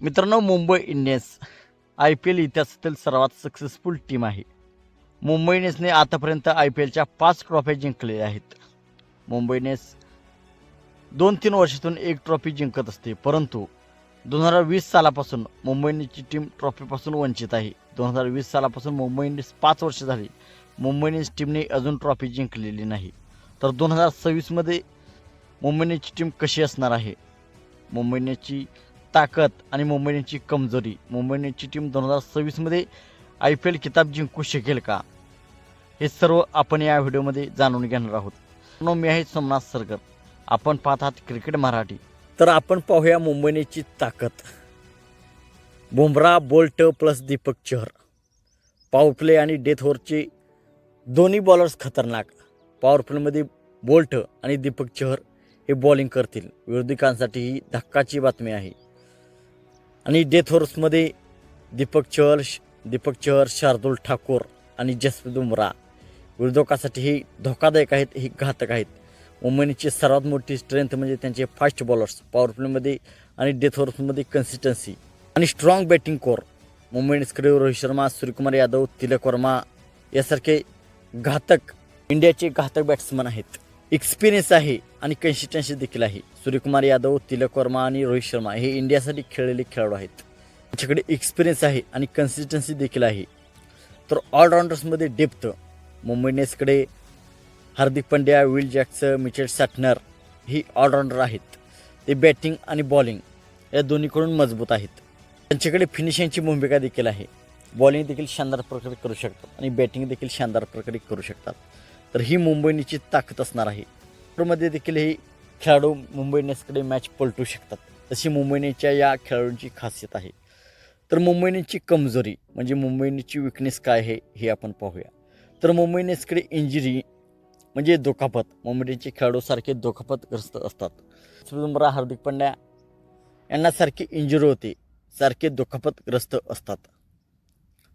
मित्रांनो, Mumbai Indians IPL इतिहासातील सर्वात सक्सेसफुल टीम आहे. मुंबई इंडियन्सने आतापर्यंत IPLच्या 5 ट्रॉफी जिंकलेल्या आहेत. मुंबई इंडियन्स 2-3 वर्षातून एक ट्रॉफी जिंकत असते, परंतु 2020 सालापासून मुंबई इंडियन्सची टीम ट्रॉफीपासून वंचित आहे. 2020 सालापासून मुंबई इंडियन्स 5 वर्ष झाली मुंबई इंडियन्स टीमने अजून ट्रॉफी जिंकलेली नाही. तर 2026मध्ये मुंबई इंडियन्सची टीम कशी असणार आहे, मुंबई इंडियन्सची ताकद आणि मुंबई इंडियन्सची कमजोरी, मुंबई इंडियन्सची टीम 2026मध्ये IPL किताब जिंकू शकेल का, हे सर्व आपण या व्हिडिओमध्ये जाणून घेणार आहोत. मी आहे सोमनाथ सरगर, आपण पाहत आहात क्रिकेट मराठी. तर आपण पाहूया मुंबई इंडियन्सची ताकद. Bumrah, bolt plus Deepak Chahar. Power play आणि डेथ ओव्हरचे दोन्ही बॉलर्स खतरनाक. पॉवर प्लेमध्ये बोल्ट आणि दीपक चहर हे बॉलिंग करतील. विरोधकांसाठी ही धक्काची बातमी आहे. आणि डेथ ओव्हर्समध्ये दीपक चहर, शार्दुल ठाकूर आणि जसप्रीत बुमराह विरोधकासाठी ही धोकादायक आहेत, ही घातक आहेत. मुंबई इंडियन्सची सर्वात मोठी स्ट्रेंथ म्हणजे त्यांचे फास्ट बॉलर्स. पॉवर प्लेमध्ये आणि डेथ ओव्हर्समध्ये कन्सिस्टन्सी आणि स्ट्रॉंग बॅटिंग कोर. मुंबई इंडियन्सकडे रोहित शर्मा, सूर्यकुमार यादव, तिलक वर्मा यासारखे इंडियाचे घातक बॅट्समन आहेत. एक्सपिरियन्स आहे आणि कन्सिस्टन्सी देखील आहे. सूर्यकुमार यादव, तिलक वर्मा आणि रोहित शर्मा हे इंडियासाठी खेळलेले खेळाडू आहेत. त्यांच्याकडे एक्सपिरियन्स आहे आणि कन्सिस्टन्सी देखील आहे. तर ऑलराऊंडर्समध्ये डेप्थ. मुंबई इंडियन्सकडे Hardik Pandya, Will Jacks, Mitchell Santner ही ऑलराऊंडर आहेत. ते बॅटिंग आणि बॉलिंग या दोन्हीकडून मजबूत आहेत. त्यांच्याकडे फिनिशिंगची भूमिका देखील आहे. बॉलिंग देखील शानदार प्रकारे करू शकतात आणि बॅटिंग देखील शानदार प्रकारे करू शकतात. तर ही मुंबई इंडियन्सची ताकद असणार आहे. मध्ये देखील हे खेळाडू मुंबई इंडियन्सकडे मॅच पलटू शकतात. तशी मुंबई इंडियन्सच्या या खेळाडूंची खासियत आहे. तर मुंबई इंडियन्सची कमजोरी म्हणजे मुंबई इंडियन्सची विकनेस काय आहे हे आपण पाहूया. तर मुंबई इंडियन्सकडे इंजुरी म्हणजे दुखापत. मुंबई इंडियन्सचे खेळाडू सारखे दुखापतग्रस्त असतात. बुमराह, हार्दिक पांड्या यांना सारखी इंजुरी होते, सारखे दुखापतग्रस्त असतात.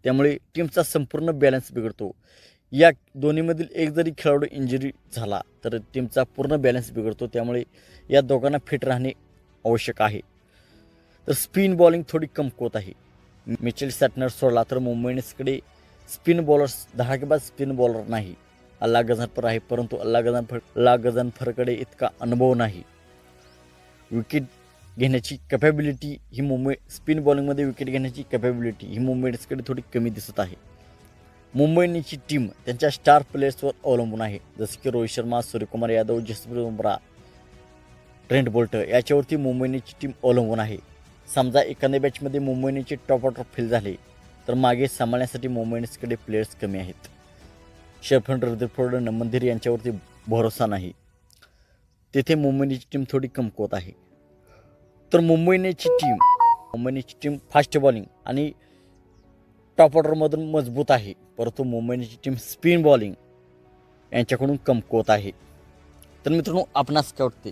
त्यामुळे टीमचा संपूर्ण बॅलन्स बिघडतो. या दोन्हीमधील एक जरी खेळाडू इंजुरी झाला तर टीमचा पूर्ण बॅलन्स बिघडतो. त्यामुळे या दोघांना फिट राहणे आवश्यक आहे. तर स्पिन बॉलिंग थोडी कमकुवत आहे. मिचेल सॅटनर सोडला तर मुंबई इंडियन्सकडे स्पिन बॉलर्स धडाकेबाज स्पिन बॉलर नाही. अल्ला गझनफर आहे, परंतु अल्ला गझनफरकडे इतका अनुभव नाही. विकेट घेण्याची कॅपॅबिलिटी ही स्पिन बॉलिंगमध्ये विकेट घेण्याची कॅपॅबिलिटी ही मुंबई इंडियन्सकडे थोडी कमी दिसत आहे. मुंबई इंडियन्सची टीम त्यांच्या स्टार प्लेयर्सवर अवलंबून आहे, जसे की रोहित शर्मा, सूर्यकुमार यादव, जसप्रीत बुमराह, ट्रेंट बोल्ट याच्यावरती मुंबई इंडियन्सची टीम अवलंबून आहे. समजा एखाद्या मॅचमध्ये मुंबई इंडियन्सचे टॉप ऑर्डर फेल झाले तर मागे सांभाळण्यासाठी मुंबई इंडियन्सकडे प्लेयर्स कमी आहेत. शेफर्ड, रदरफोर्ड, नमंदिर यांच्यावरती भरोसा नाही. तेथे मुंबई इंडियन्सची टीम थोडी कमकुवत आहे. तर मुंबई इंडियन्सची टीम फास्ट बॉलिंग आणि टॉप ऑर्डरमधून मजबूत आहे, परंतु मुंबई इंडियन्सची टीम स्पिन बॉलिंग यांच्याकडून कमकुवत आहे. तर मित्रांनो, आपणास काय वाटते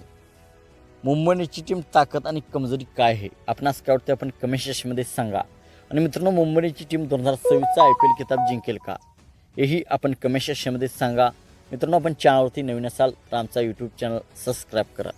मुंबई इंडियन्सची टीम ताकद आणि कमजोरी काय आहे, आपणास काय वाटते आपण कमेंट सेक्शनमध्ये सांगा. आणि मित्रांनो, मुंबई इंडियन्सची टीम 2026चा IPL किताब जिंकेल का हेही आपण कमेंट सेक्शनमध्ये सांगा. मित्रांनो, आपण चॅनलवरती नवीन असाल तर आमचा यूट्यूब चॅनल सबस्क्राईब करा.